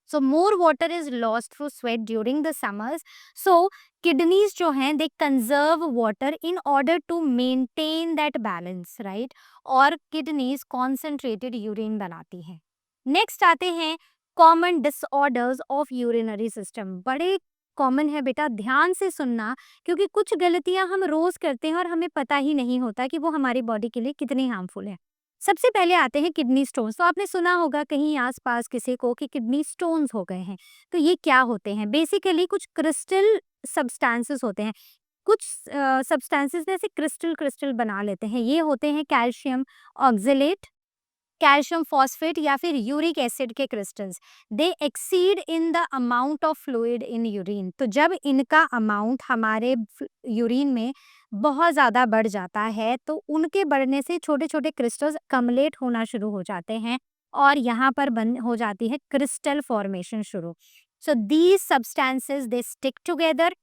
So more water is lost through sweat during the summers. So kidneys जो हैं they conserve water in order to maintain that balance, right. और किडनीज कॉन्सेंट्रेटेड यूरिन बनाती हैं। नेक्स्ट आते हैं common disorders of urinary system. बड़े common है बेटा, ध्यान से सुनना, क्योंकि कुछ गलतियां हम रोज करते हैं और हमें पता ही नहीं होता कि वो हमारी बॉडी के लिए कितनी हार्मफुल है। सबसे पहले आते हैं किडनी स्टोन्स। तो आपने सुना होगा कहीं आसपास किसी को कि किडनी स्टोन्स हो गए हैं। तो ये क्या होते हैं, बेसिकली कुछ क्रिस्टल सब्सटेंसेस होते हैं। कुछ सब्सटेंसेस ऐसे क्रिस्टल क्रिस्टल बना लेते हैं। ये होते हैं कैल्शियम ऑक्जेलेट, कैल्शियम फॉस्फेट या फिर यूरिक एसिड के crystals. They exceed in the amount of fluid in urine. तो जब इनका अमाउंट हमारे यूरिन में बहुत ज़्यादा बढ़ जाता है तो उनके बढ़ने से छोटे छोटे क्रिस्टल्स कमलेट होना शुरू हो जाते हैं और यहाँ पर बन हो जाती है क्रिस्टल फॉर्मेशन शुरू। So these substances they stick together,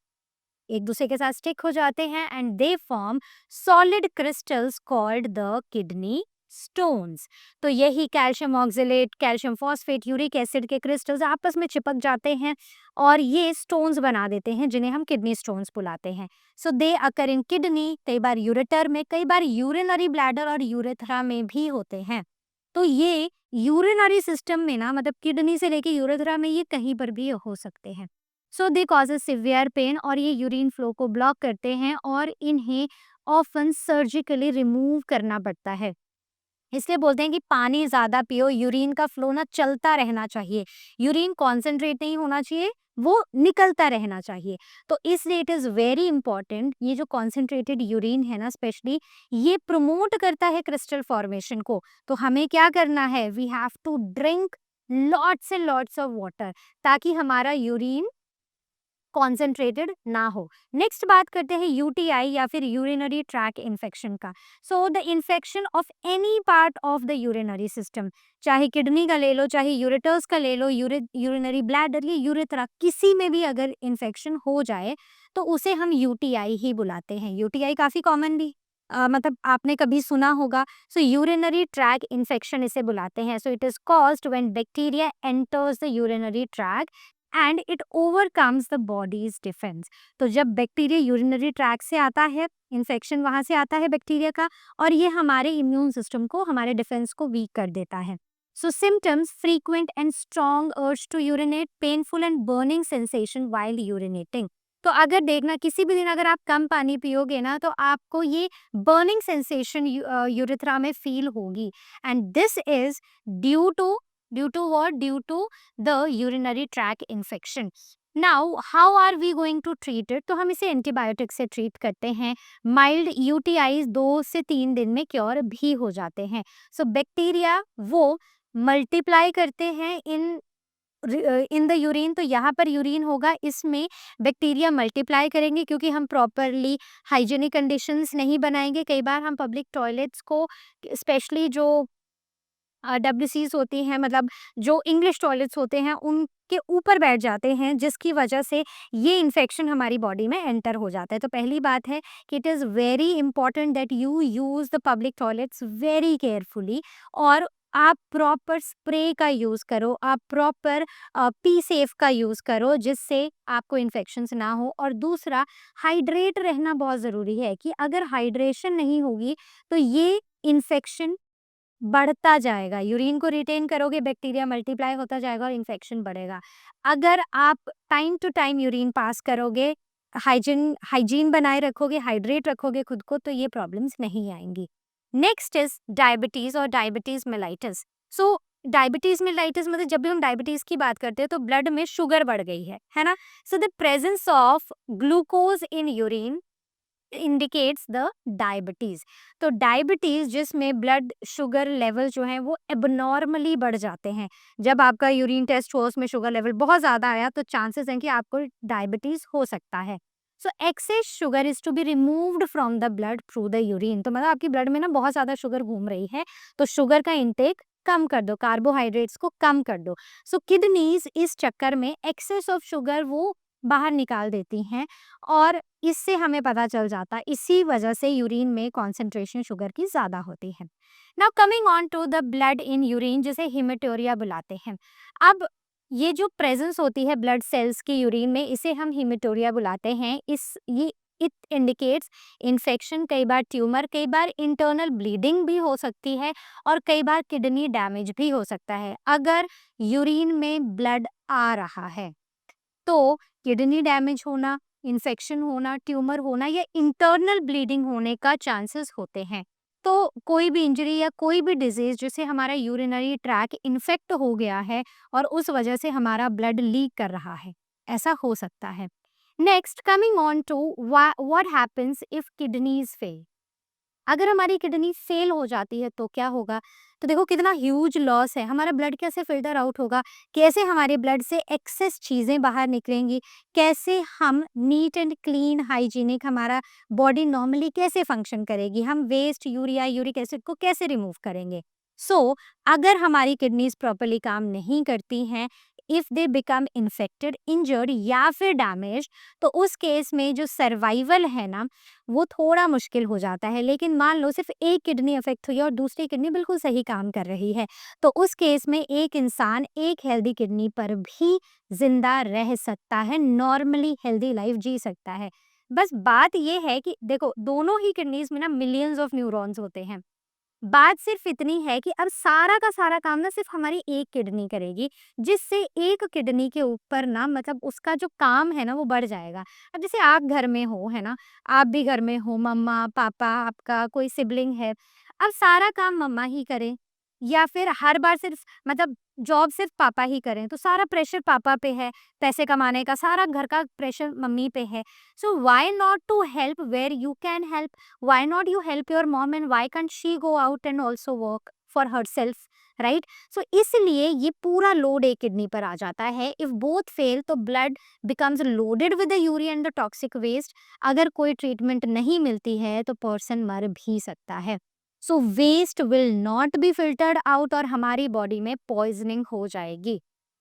एक दूसरे के साथ स्टिक हो जाते हैं and they form solid crystals called the kidney stones. तो यही calcium oxalate, calcium phosphate, uric acid के क्रिस्टल्स आपस में चिपक जाते हैं और ये स्टोन्स बना देते हैं जिन्हें हम किडनी स्टोन्स बुलाते हैं। सो दे अकर इन किडनी, कई बार यूरेटर में, कई बार यूरिनरी ब्लैडर और यूरेथ्रा में भी होते हैं। तो ये यूरिनरी सिस्टम में ना, मतलब किडनी से लेके यूरेथ्रा में, ये कहीं पर भी हो सकते हैं। सो दे कॉजेज सिवियर पेन और ये यूरिन फ्लो को ब्लॉक करते हैं और इन्हें ऑफन सर्जिकली रिमूव करना पड़ता है। इसलिए बोलते हैं कि पानी ज़्यादा पियो, यूरिन का फ्लो ना चलता रहना चाहिए, यूरिन कॉन्सेंट्रेट नहीं होना चाहिए, वो निकलता रहना चाहिए। तो इसलिए इट इज़ वेरी इंपॉर्टेंट, ये जो कॉन्सेंट्रेटेड यूरिन है ना स्पेशली, ये प्रमोट करता है क्रिस्टल फॉर्मेशन को। तो हमें क्या करना है, we have to drink lots and lots of water ताकि हमारा यूरिन कॉन्सेंट्रेटेड ना हो। नेक्स्ट बात करते हैं यूटीआई या फिर यूरिनरी ट्रैक इन्फेक्शन का। So the infection of any part of the urinary system, चाहे किडनी का ले लो, चाहे यूरेटर्स का ले लो, यूरिनरी ब्लैडर या यूरेथ्रा, किसी में भी अगर इन्फेक्शन हो जाए तो उसे हम यूटीआई ही बुलाते हैं। यूटीआई काफ़ी कॉमनली मतलब आपने कभी सुना होगा। सो यूरिनरी ट्रैक इन्फेक्शन इसे बुलाते हैं। So it is caused when bacteria enters the urinary track and it overcomes the bodies defence. तो जब बैक्टीरिया यूरिनरी ट्रैक से आता है, इन्फेक्शन वहाँ से आता है बैक्टीरिया का, और ये हमारे इम्यून सिस्टम को, हमारे डिफेंस को वीक कर देता है। So symptoms: frequent and strong urge to urinate, painful and burning sensation while urinating. तो अगर देखना किसी भी दिन अगर आप कम पानी पियोगे ना तो आपको ये बर्निंग सेंसेशन यूरेथ्रा में फील होगी, and this is due to what, due to the urinary tract infection. Now how are we going to treat it? तो हम इसे एंटीबायोटिक से ट्रीट करते हैं. माइल्ड यूटीआईज 2 से 3 दिन में क्योर भी हो जाते हैं. सो बैक्टीरिया वो मल्टीप्लाई करते हैं इन द यूरिन. तो यहाँ पर यूरिन होगा, इसमें बैक्टीरिया मल्टीप्लाई करेंगे क्योंकि हम प्रॉपरली हाइजीनिक कंडीशंस नहीं बनाएंगे. कई बार हम पब्लिक टॉयलेट्स को, स्पेशली जो डब्ल्यूसीज होती हैं, मतलब जो इंग्लिश टॉयलेट्स होते हैं, उनके ऊपर बैठ जाते हैं, जिसकी वजह से ये इन्फेक्शन हमारी बॉडी में एंटर हो जाता है. तो पहली बात है कि it is very important that you use the public toilets very carefully, और आप प्रॉपर स्प्रे का यूज़ करो, आप प्रॉपर पी सेफ का यूज़ करो, जिससे आपको इन्फेक्शंस ना हो. और दूसरा, हाइड्रेट रहना बहुत ज़रूरी है कि अगर हाइड्रेशन नहीं होगी तो ये इन्फेक्शन बढ़ता जाएगा. यूरिन को रिटेन करोगे, बैक्टीरिया मल्टीप्लाई होता जाएगा और इन्फेक्शन बढ़ेगा. अगर आप time to time urine pass करोगे, हाइजीन बनाए रखोगे, हाइड्रेट रखोगे खुद को, तो ये प्रॉब्लम्स नहीं आएंगी. नेक्स्ट इज डायबिटीज और डायबिटीज मेलाइटिस. सो डायबिटीज मेलाइटिस मतलब जब भी हम डायबिटीज की बात करते हैं तो ब्लड में शुगर बढ़ गई है ना. So the presence of glucose in urine indicates the diabetes. तो डायबिटीज जिसमें ब्लड शुगर लेवल जो है वो एबनॉर्मली बढ़ जाते हैं. जब आपका यूरिन टेस्ट हुआ, उसमें शुगर लेवल बहुत ज़्यादा आया, तो चांसेस हैं कि आपको डायबिटीज हो सकता है. So excess sugar is to be removed from the blood through the urine. तो मतलब आपकी ब्लड में ना बहुत ज़्यादा शुगर घूम रही है, तो शुगर का इंटेक कम कर दो, कार्बोहाइड्रेट्स को कम कर दो. सो किडनीज इस चक्कर में एक्सेस ऑफ शुगर वो बाहर निकाल देती हैं, और इससे हमें पता चल जाता है, इसी वजह से यूरिन में कॉन्सेंट्रेशन शुगर की ज़्यादा होती है. Now coming on to the blood in urine, जिसे हिमेटोरिया बुलाते हैं. अब ये जो प्रेजेंस होती है ब्लड सेल्स की यूरिन में, इसे हम हिमेटोरिया बुलाते हैं. इट इंडिकेट्स इन्फेक्शन, कई बार ट्यूमर, कई बार इंटरनल ब्लीडिंग भी हो सकती है, और कई बार किडनी डैमेज भी हो सकता है अगर यूरिन में ब्लड आ रहा है. तो किडनी डैमेज होना, इन्फेक्शन होना, ट्यूमर होना या इंटरनल ब्लीडिंग होने का चांसेस होते हैं. तो कोई भी इंजरी या कोई भी डिजीज जिससे हमारा यूरिनरी ट्रैक इन्फेक्ट हो गया है और उस वजह से हमारा ब्लड लीक कर रहा है, ऐसा हो सकता है. Next, coming on to what happens if kidneys fail. अगर हमारी किडनी फेल हो जाती है तो क्या होगा? तो देखो कितना ह्यूज लॉस है. हमारा ब्लड कैसे फिल्टर आउट होगा, कैसे हमारे ब्लड से एक्सेस चीज़ें बाहर निकलेंगी, कैसे हम नीट एंड क्लीन हाइजीनिक, हमारा बॉडी नॉर्मली कैसे फंक्शन करेगी, हम वेस्ट, यूरिया, यूरिक एसिड को कैसे रिमूव करेंगे. सो अगर हमारी किडनीज प्रॉपरली काम नहीं करती हैं, if they become infected, injured या फिर डैमेज, तो उस केस में जो सर्वाइवल है ना, वो थोड़ा मुश्किल हो जाता है. लेकिन मान लो सिर्फ एक किडनी अफेक्ट हुई है और दूसरी किडनी बिल्कुल सही काम कर रही है, तो उस केस में एक इंसान एक हेल्दी किडनी पर भी जिंदा रह सकता है, नॉर्मली हेल्दी लाइफ जी सकता है. बस बात ये है कि देखो दोनों ही किडनीज में ना मिलियंस ऑफ न्यूरॉन्स होते हैं. बात सिर्फ इतनी है कि अब सारा का सारा काम ना सिर्फ हमारी एक किडनी करेगी, जिससे एक किडनी के ऊपर ना मतलब उसका जो काम है ना वो बढ़ जाएगा. अब जैसे आप घर में हो, है ना, आप भी घर में हो, मम्मा पापा, आपका कोई सिबलिंग है, अब सारा काम मम्मा ही करें या फिर हर बार सिर्फ मतलब जॉब सिर्फ पापा ही करें, तो सारा प्रेशर पापा पे है, पैसे कमाने का सारा घर का प्रेशर मम्मी पे है. So why not to help where you can help. Why not you help your mom and why can't she go out and also work for herself, right? So इसलिए ये पूरा लोड एक kidney पर आ जाता है. If both fail तो blood becomes loaded with the urea and the toxic waste. अगर कोई ट्रीटमेंट नहीं मिलती है तो पर्सन मर भी सकता है. So waste will not be filtered out और हमारी बॉडी में पॉइजनिंग हो जाएगी.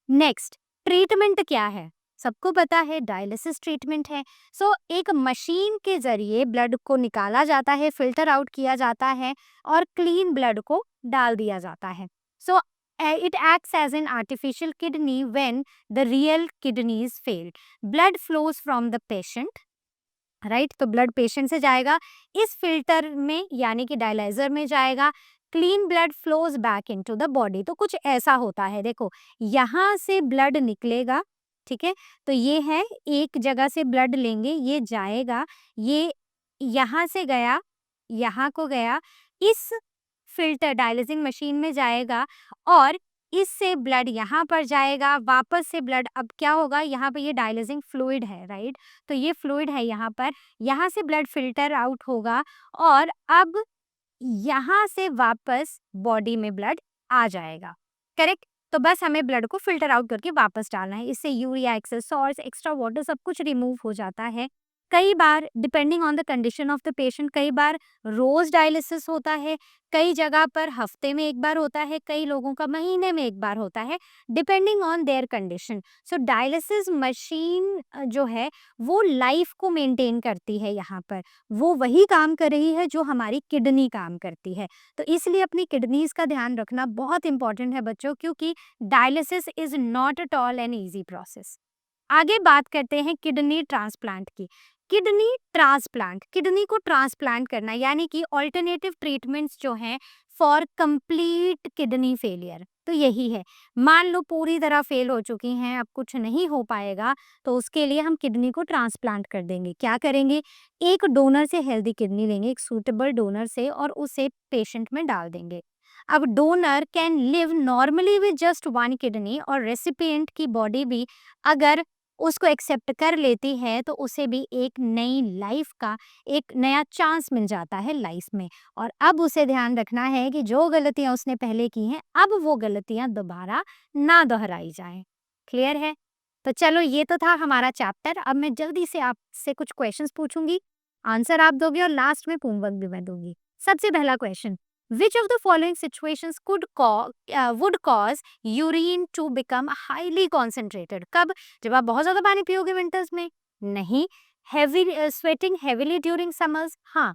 नेक्स्ट, ट्रीटमेंट क्या है? सबको पता है डायलिसिस ट्रीटमेंट है. सो एक मशीन के जरिए ब्लड को निकाला जाता है, फिल्टर आउट किया जाता है और क्लीन ब्लड को डाल दिया जाता है. So it acts as an artificial kidney when the real kidneys failed. Blood flows from the patient, right. तो ब्लड पेशेंट से जाएगा, इस फिल्टर में यानी कि डायलाइजर में जाएगा, clean blood flows back into the body. तो कुछ ऐसा होता है, देखो यहाँ से ब्लड निकलेगा, ठीक है, तो ये है एक जगह से ब्लड लेंगे, ये जाएगा, ये यहाँ से गया, यहाँ को गया, इस फिल्टर डायलिसिंग मशीन में जाएगा और इससे ब्लड यहाँ पर जाएगा, वापस से ब्लड अब क्या होगा, यहाँ पे ये डायलिसिंग फ्लूइड है, राइट, तो ये फ्लूइड है यहाँ पर, यहाँ से ब्लड फिल्टर आउट होगा और अब यहाँ से वापस बॉडी में ब्लड आ जाएगा, करेक्ट। तो बस हमें ब्लड को फिल्टर आउट करके वापस डालना है, इससे urea, excess salts, extra water सब कुछ रिमूव हो जाता है। कई बार depending on the condition of the patient, कई बार रोज डायलिसिस होता है, कई जगह पर हफ्ते में एक बार होता है, कई लोगों का महीने में एक बार होता है, depending on their condition. So dialysis machine जो है वो लाइफ को मेंटेन करती है, यहाँ पर वो वही काम कर रही है जो हमारी किडनी काम करती है। तो इसलिए अपनी किडनीज का ध्यान रखना बहुत इंपॉर्टेंट है बच्चों, क्योंकि dialysis is not at all an easy process. आगे बात करते हैं किडनी ट्रांसप्लांट की। किडनी ट्रांसप्लांट, किडनी को ट्रांसप्लांट करना यानी कि ऑल्टरनेटिव ट्रीटमेंट्स जो हैं फॉर कंप्लीट किडनी फेलियर, तो यही है। मान लो पूरी तरह फेल हो चुकी हैं, अब कुछ नहीं हो पाएगा, तो उसके लिए हम किडनी को ट्रांसप्लांट कर देंगे। क्या करेंगे, एक डोनर से हेल्दी किडनी लेंगे, एक सूटेबल डोनर से, और उसे पेशेंट में डाल देंगे। अब donor can live normally with just one kidney, और रेसिपिएंट की बॉडी भी अगर उसको एक्सेप्ट कर लेती है तो उसे भी एक नई लाइफ का एक नया चांस मिल जाता है लाइफ में। और अब उसे ध्यान रखना है कि जो गलतियां उसने पहले की हैं अब वो गलतियां दोबारा ना दोहराई जाएं। क्लियर है? तो चलो ये तो था हमारा चैप्टर। अब मैं जल्दी से आपसे कुछ क्वेश्चंस पूछूंगी, आंसर आप दोगे और लास्ट में होमवर्क भी मैं दूंगी। सबसे पहला question, Which of the following situations would cause urine to become highly concentrated? कब? जब आप बहुत ज़्यादा पानी पियोगे विंटर्स में? नहीं। Sweating heavily during summers? हाँ।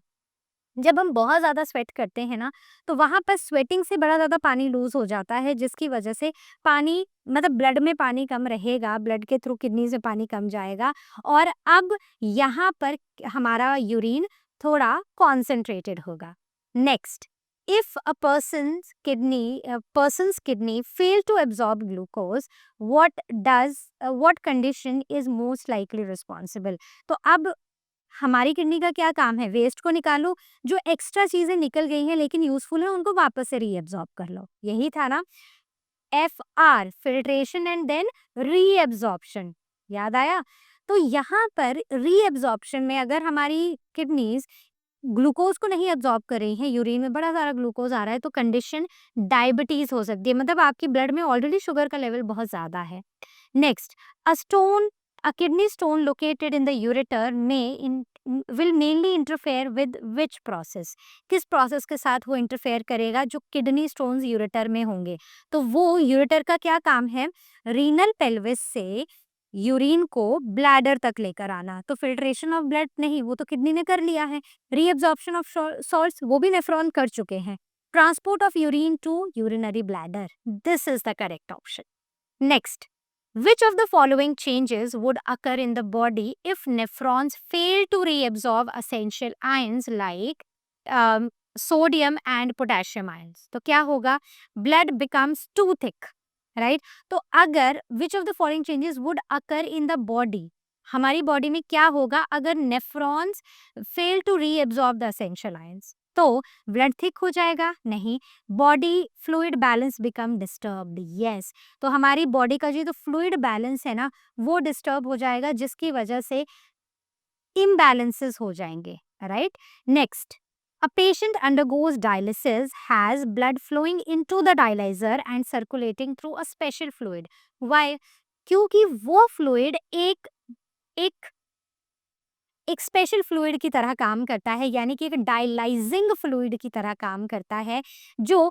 जब हम बहुत ज़्यादा स्वेट करते हैं ना, तो वहाँ पर स्वेटिंग से बड़ा ज़्यादा पानी लूज़ हो जाता है, जिसकी वजह से पानी मतलब ब्लड में पानी कम रहेगा, ब्लड के थ्रू किडनी से पानी कम जाएगा, और अब यहाँ पर हमारा यूरिन थोड़ा कॉन्सेंट्रेटेड होगा। Next, if a person's kidney fail to absorb glucose, what condition is most likely responsible? तो अब हमारी किडनी का क्या काम है, वेस्ट को निकालो, जो एक्स्ट्रा चीजें निकल गई हैं लेकिन यूजफुल है उनको वापस से रीएब्जॉर्ब कर लो, यही था ना। FR, filtration and then reabsorption, याद आया? तो यहाँ पर रीएब्जॉर्प्शन में अगर हमारी किडनीज ग्लूकोज को नहीं एब्जॉर्ब कर रही हैं, यूरिन में बड़ा सारा ग्लूकोज आ रहा है, तो कंडीशन डायबिटीज हो सकती है, मतलब आपकी ब्लड में ऑलरेडी शुगर का लेवल बहुत ज्यादा है। Next, a kidney stone located in the ureter will mainly interfere with which process? किस प्रोसेस के साथ वो इंटरफेयर करेगा? जो किडनी स्टोन्स यूरेटर में होंगे, तो वो यूरेटर का क्या काम है, रीनल पेल्विस से यूरिन को ब्लैडर तक लेकर आना। तो फिल्ट्रेशन ऑफ ब्लड नहीं, वो तो किडनी ने कर लिया है। रीअब्जॉर्प्शन ऑफ सॉल्ट्स वो भी नेफ्रॉन कर चुके हैं। Transport of urine to urinary bladder, this is the correct option. Next, which of the following changes would occur in the body if nephrons fail to reabsorb essential ions like sodium and potassium ions? तो क्या होगा, blood becomes too thick, right? तो अगर which of the following changes would occur in the body, हमारी body में क्या होगा अगर nephrons fail to reabsorb the essential ions? तो ब्लड थिक हो जाएगा? नहीं। Body fluid balance become disturbed, yes. तो हमारी बॉडी का जो तो फ्लूइड बैलेंस है ना वो डिस्टर्ब हो जाएगा, जिसकी वजह से इम्बैलेंसेस हो जाएंगे, right. Next, a patient undergoes dialysis has blood flowing into the dialyzer and circulating through a special fluid. Why? क्योंकि वो फ्लूइड एक स्पेशल फ्लूइड की तरह काम करता है, यानी कि एक डायलाइजिंग फ्लूइड की तरह काम करता है, जो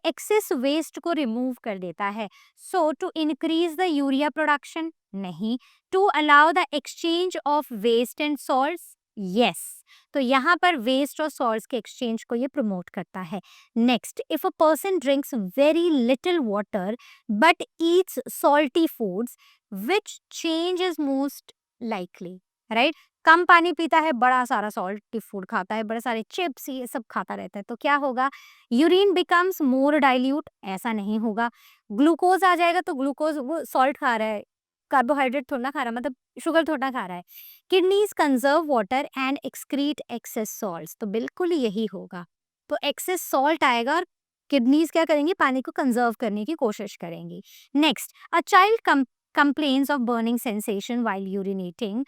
एक्सेस वेस्ट को रिमूव कर देता है। So to increase the urea production? नहीं। To allow the exchange of waste and salts? Yes. तो यहाँ पर वेस्ट और सॉल्ट्स के एक्सचेंज को ये प्रमोट करता है। Next, if a person drinks very little water but eats salty foods, which change is most likely, right? कम पानी पीता है, बड़ा सारा सॉल्टी फूड खाता है, बड़े सारे चिप्स ये सब खाता रहता है, तो क्या होगा? यूरिन बिकम्स मोर डाइल्यूट, ऐसा नहीं होगा। ग्लूकोज आ जाएगा, तो ग्लूकोज वो सॉल्ट खा रहा है, कार्बोहाइड्रेट थोड़ा ना खा रहा है, मतलब शुगर थोड़ा ना खा रहा है। Kidneys conserve water and excrete excess salts, तो बिल्कुल यही होगा। तो एक्सेस सॉल्ट आएगा और किडनीज क्या करेंगी? पानी को कंजर्व करने की कोशिश करेंगी। Next, a child complains of burning sensation while urinating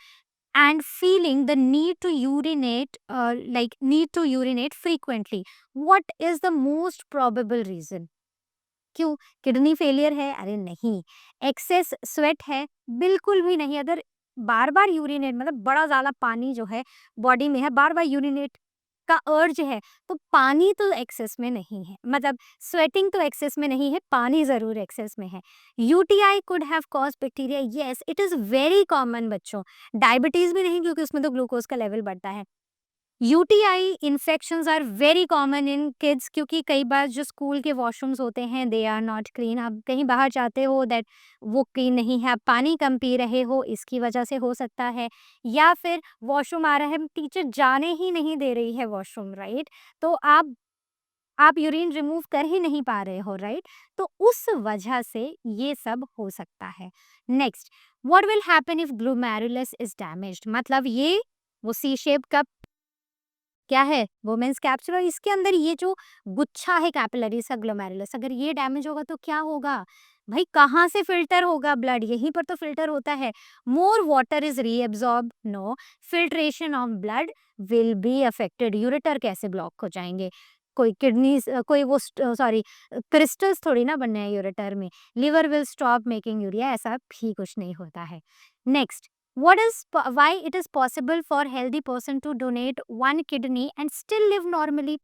and feeling the need to urinate frequently. What is the most probable reason? क्यों? किडनी फेलियर है? अरे नहीं। एक्सेस स्वेट है? बिल्कुल भी नहीं। अगर बार बार यूरिनेट मतलब बड़ा ज्यादा पानी जो है बॉडी में है, बार बार यूरिनेट का अर्ज है, तो पानी तो एक्सेस में नहीं है, मतलब स्वेटिंग तो एक्सेस में नहीं है, पानी जरूर एक्सेस में है। UTI could have cause bacteria, yes it is very common बच्चों। डायबिटीज भी नहीं, क्योंकि उसमें तो ग्लूकोज का लेवल बढ़ता है। UTI infections are very common in kids, क्योंकि कई बार जो स्कूल के वॉशरूम्स होते हैं दे आर नॉट क्लीन। आप कहीं बाहर जाते हो दैट वो क्लीन नहीं है, आप पानी कम पी रहे हो, इसकी वजह से हो सकता है। या फिर वॉशरूम आ रहा है, टीचर जाने ही नहीं दे रही है वॉशरूम, राइट? तो आप यूरिन रिमूव कर ही नहीं पा रहे हो, राइट? तो उस वजह से ये सब हो सकता है। Next, what will happen if glomerulus is damaged, मतलब ये वो सी शेप का क्या है? वुमेन्स कैप्सूल, और इसके अंदर ये जो गुच्छा है कैपिलरीज का, ग्लोमेरुलस, अगर ये डैमेज होगा तो क्या होगा? भाई कहाँ से फिल्टर होगा ब्लड? यहीं पर तो फिल्टर होता है। More water is reabsorb, no, filtration of blood will be affected. Ureter कैसे ब्लॉक हो जाएंगे? कोई किडनी, कोई वो सॉरी क्रिस्टल्स थोड़ी ना बनने हैं यूरेटर में। Liver will stop making urea, ऐसा भी कुछ नहीं होता है। Next, why it is possible for healthy person to donate one kidney and still live normally?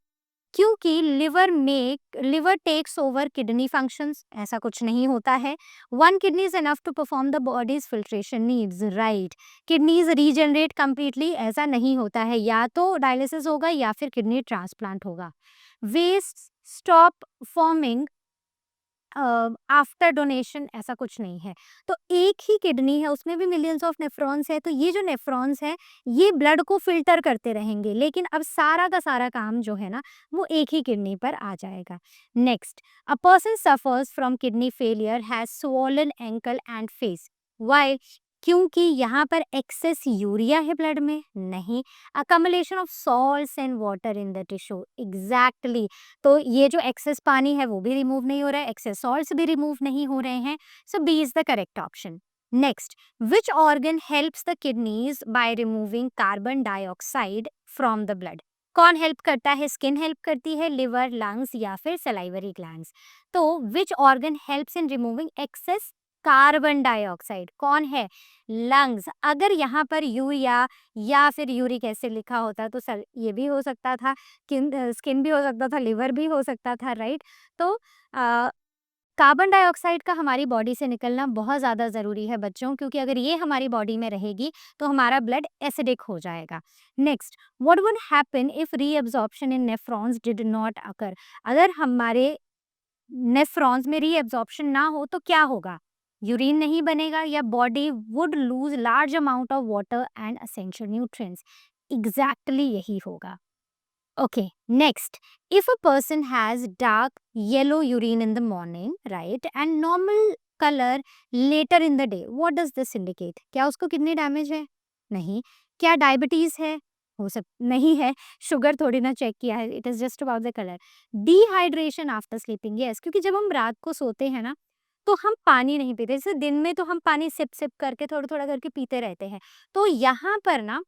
क्योंकि liver takes over kidney functions, ऐसा कुछ नहीं होता है। One kidney is enough to perform the body's filtration needs, right? Kidneys regenerate completely, ऐसा नहीं होता है। या तो डायलिसिस होगा या फिर किडनी ट्रांसप्लांट होगा। Waste stop forming after donation, ऐसा कुछ नहीं है। तो एक ही किडनी है, उसमें भी मिलियंस ऑफ नेफ्रॉन्स है, तो ये जो नेफ्रॉन्स है ये ब्लड को फिल्टर करते रहेंगे, लेकिन अब सारा का सारा काम जो है ना वो एक ही किडनी पर आ जाएगा। Next, a person suffers from kidney failure has swollen ankle and face, why? क्योंकि यहाँ पर एक्सेस यूरिया है ब्लड में? नहीं, accumulation of salts and water in the tissue, exactly. तो ये जो एक्सेस पानी है वो भी रिमूव नहीं हो रहा है, एक्सेस सॉल्ट्स भी रिमूव नहीं हो रहे हैं। So B is the correct option. Next, which organ helps the kidneys by removing carbon dioxide from the blood? कौन हेल्प करता है? स्किन हेल्प करती है, लिवर, लंग्स या फिर सलाइवरी ग्लैंड्स? तो which organ helps in removing excess carbon dioxide? कौन है? लंग्स। अगर यहाँ पर यूरिया या फिर यूरिक एसिड लिखा होता तो सर ये भी हो सकता था, स्किन भी हो सकता था, लिवर भी हो सकता था, राइट? तो कार्बन डाइऑक्साइड का हमारी बॉडी से निकलना बहुत ज़्यादा ज़रूरी है बच्चों, क्योंकि अगर ये हमारी बॉडी में रहेगी तो हमारा ब्लड एसिडिक हो जाएगा। Next, what would happen if reabsorption in nephrons did not occur? अगर हमारे नेफ्रॉन्स में रीअब्जॉर्प्शन ना हो तो क्या होगा? यूरिन नहीं बनेगा या body would lose large amount of water and essential nutrients. Exactly यही होगा। Okay, next, if a person has dark yellow urine in the morning, right, and normal color later in the day, what does this indicate? क्या उसको kidney damage है? नहीं। क्या diabetes है? हो सक नहीं है। शुगर थोड़ी ना चेक किया है, it is just about the colour. Dehydration after sleeping, yes, क्योंकि जब हम रात को सोते हैं ना तो हम पानी नहीं पीते, जैसे दिन में तो हम पानी सिप सिप करके थोड़ा थोड़ा करके पीते रहते हैं, तो यहाँ पर ना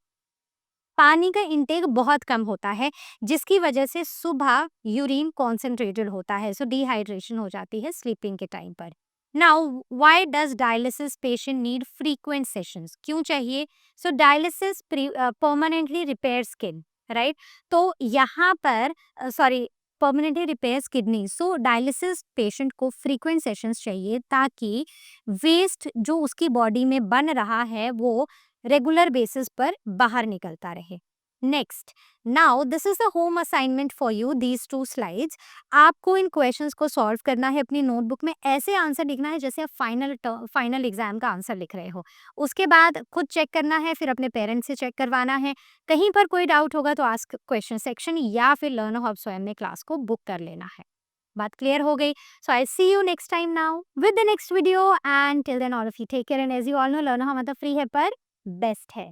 पानी का इंटेक बहुत कम होता है, जिसकी वजह से सुबह यूरिन कॉन्सेंट्रेटेड होता है, सो डिहाइड्रेशन हो जाती है स्लीपिंग के टाइम पर। Now why does dialysis patient need frequent sessions? क्यों चाहिए? So dialysis permanently repair skin, right? तो यहाँ पर sorry, permanently repairs kidney, so dialysis patient को फ्रीक्वेंट सेशंस चाहिए ताकि वेस्ट जो उसकी बॉडी में बन रहा है वो रेगुलर बेसिस पर बाहर निकलता रहे। Next, now this is the home assignment for you, these 2 slides. आपको इन क्वेश्चंस को सॉल्व करना है अपनी नोटबुक में, ऐसे आंसर लिखना है जैसे आप फाइनल एग्जाम का आंसर लिख रहे हो। उसके बाद खुद चेक करना है, फिर अपने पेरेंट्स से चेक करवाना है। कहीं पर कोई डाउट होगा तो आस्क क्वेश्चन सेक्शन या फिर लर्न हब स्वयं में क्लास को बुक कर लेना है। बात क्लियर हो गई? So I see you next time now with the next video, and till then all of you take care, and as you all know learn hub मतलब फ्री है पर बेस्ट है।